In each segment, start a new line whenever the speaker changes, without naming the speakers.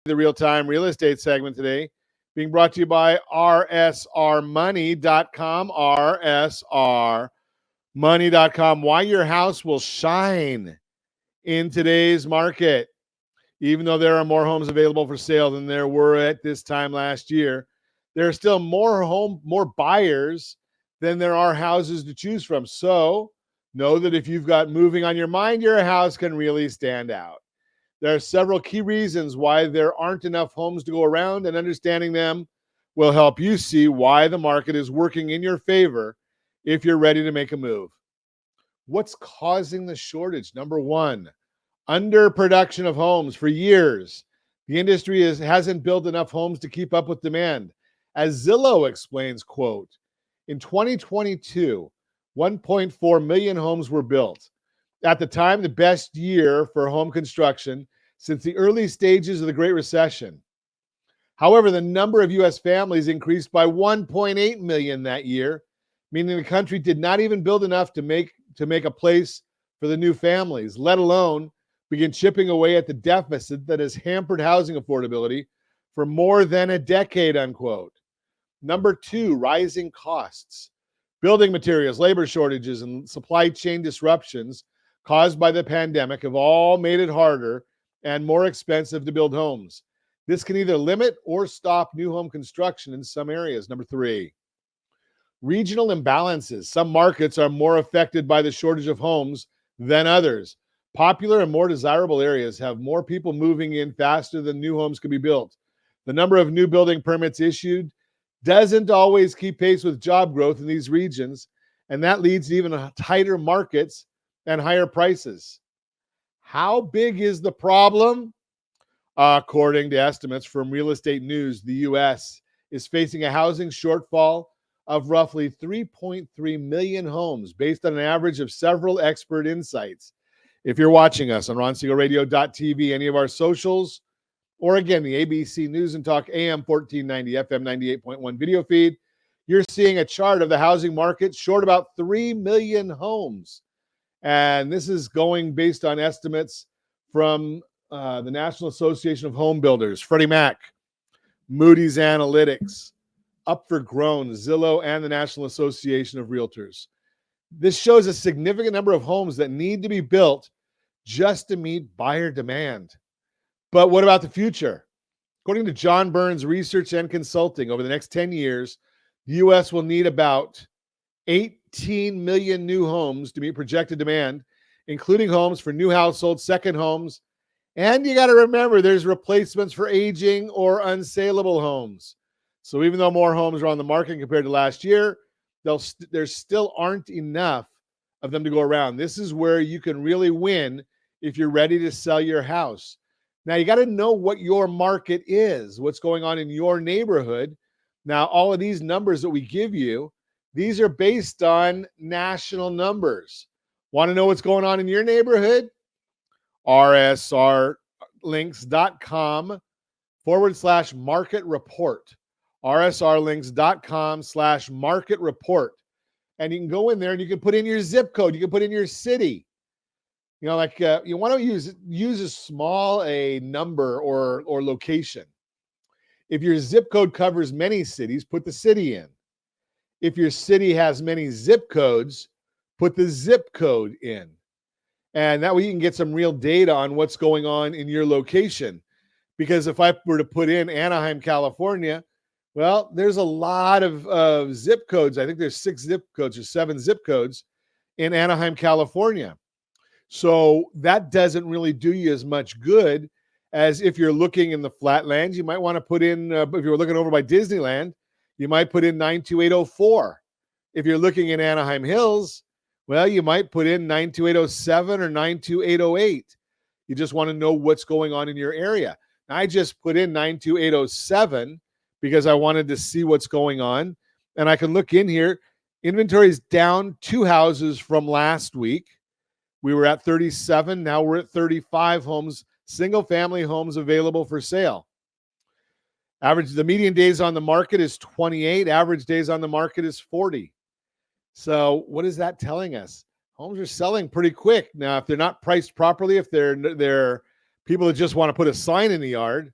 The real-time real estate segment today being brought to you by rsrmoney.com. rsrmoney.com. Why your house will shine in today's market. Even though there are more homes available for sale than there were at this time last year, there are still more buyers than there are houses to choose from. So know that if you've got moving on your mind, your house can really stand out. There are several key reasons why there aren't enough homes to go around, and understanding them will help you see why the market is working in your favor if you're ready to make a move. What's causing the shortage? Number one, underproduction of homes. For years, the industry hasn't built enough homes to keep up with demand. As Zillow explains, quote, in 2022, 1.4 million homes were built. At the time, the best year for home construction since the early stages of the Great Recession. However, the number of U.S. families increased by 1.8 million that year, meaning the country did not even build enough to make a place for the new families, let alone begin chipping away at the deficit that has hampered housing affordability for more than a decade, unquote. Number two, rising costs. Building materials, labor shortages, and supply chain disruptions caused by the pandemic have all made it harder and more expensive to build homes. This can either limit or stop new home construction in some areas. Number three, regional imbalances. Some markets are more affected by the shortage of homes than others. Popular and more desirable areas have more people moving in faster than new homes can be built. The number of new building permits issued doesn't always keep pace with job growth in these regions, and that leads to even tighter markets and higher prices. How big is the problem? According to estimates from Real Estate News, the U.S. is facing a housing shortfall of roughly 3.3 million homes based on an average of several expert insights. If you're watching us on ronsiegelradio.tv, any of our socials, or again, the ABC News and Talk AM 1490, FM 98.1 video feed, you're seeing a chart of the housing market short about 3 million homes. And this is going based on estimates from the National Association of Home Builders, Freddie Mac, Moody's Analytics, Up for Grown, Zillow, and the National Association of Realtors. This shows a significant number of homes that need to be built just to meet buyer demand. But what about the future? According to John Burns Research and Consulting, over the next 10 years, the U.S. will need about 18 million new homes to meet projected demand, including homes for new households, second homes, and you got to remember there's replacements for aging or unsaleable homes. So even though more homes are on the market compared to last year, there still aren't enough of them to go around. This is where you can really win if you're ready to sell your house. Now, you got to know what your market is, what's going on in your neighborhood. Now, all of these numbers that we give you, these are based on national numbers. Want to know what's going on in your neighborhood? rsrlinks.com/market report. rsrlinks.com/market report. And you can go in there and you can put in your zip code. You can put in your city. You know, like you want to use as small a number or location. If your zip code covers many cities, put the city in. If your city has many zip codes, put the zip code in. And that way you can get some real data on what's going on in your location. Because if I were to put in Anaheim, California, well, there's a lot of zip codes. I think there's 6 zip codes or 7 zip codes in Anaheim, California. So that doesn't really do you as much good as if you're looking in the flatlands. You might want to put in, if you're looking over by Disneyland, you might put in 92804. If you're looking in Anaheim Hills, well, you might put in 92807 or 92808. You just want to know what's going on in your area. I just put in 92807 because I wanted to see what's going on. And I can look in here. Inventory is down 2 houses from last week. We were at 37. Now we're at 35 homes, single-family homes available for sale. The median days on the market is 28. Average days on the market is 40. So what is that telling us? Homes are selling pretty quick. Now, if they're not priced properly, if they're people that just want to put a sign in the yard,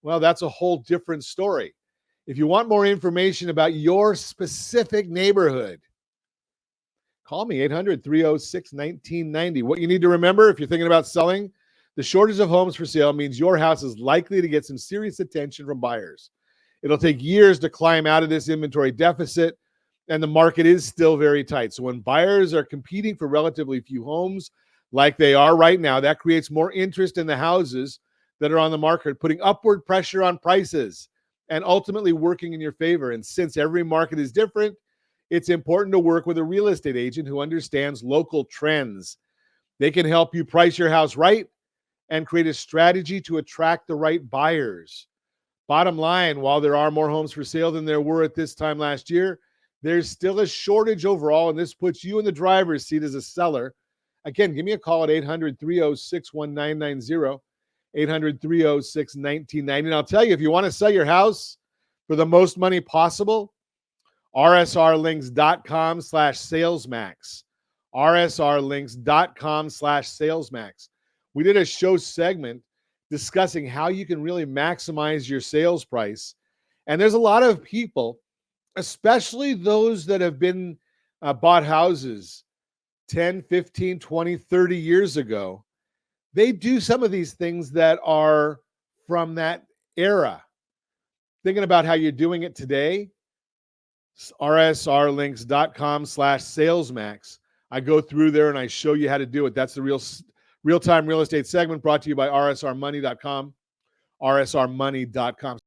well, that's a whole different story. If you want more information about your specific neighborhood, call me 800-306-1990. What you need to remember if you're thinking about selling, the shortage of homes for sale means your house is likely to get some serious attention from buyers. It'll take years to climb out of this inventory deficit, and the market is still very tight. So when buyers are competing for relatively few homes like they are right now, that creates more interest in the houses that are on the market, putting upward pressure on prices and ultimately working in your favor. And since every market is different, it's important to work with a real estate agent who understands local trends. They can help you price your house right and create a strategy to attract the right buyers. Bottom line, while there are more homes for sale than there were at this time last year, there's still a shortage overall, and this puts you in the driver's seat as a seller. Again, give me a call at 800-306-1990, 800-306-1990. And I'll tell you, if you want to sell your house for the most money possible, rsrlinks.com/salesmax, rsrlinks.com/salesmax. We did a show segment discussing how you can really maximize your sales price. And there's a lot of people, especially those that have been bought houses 10, 15, 20, 30 years ago. They do some of these things that are from that era. Thinking about how you're doing it today, rsrlinks.com/salesmax. I go through there and I show you how to do it. That's the real-time real estate segment brought to you by rsrmoney.com, rsrmoney.com.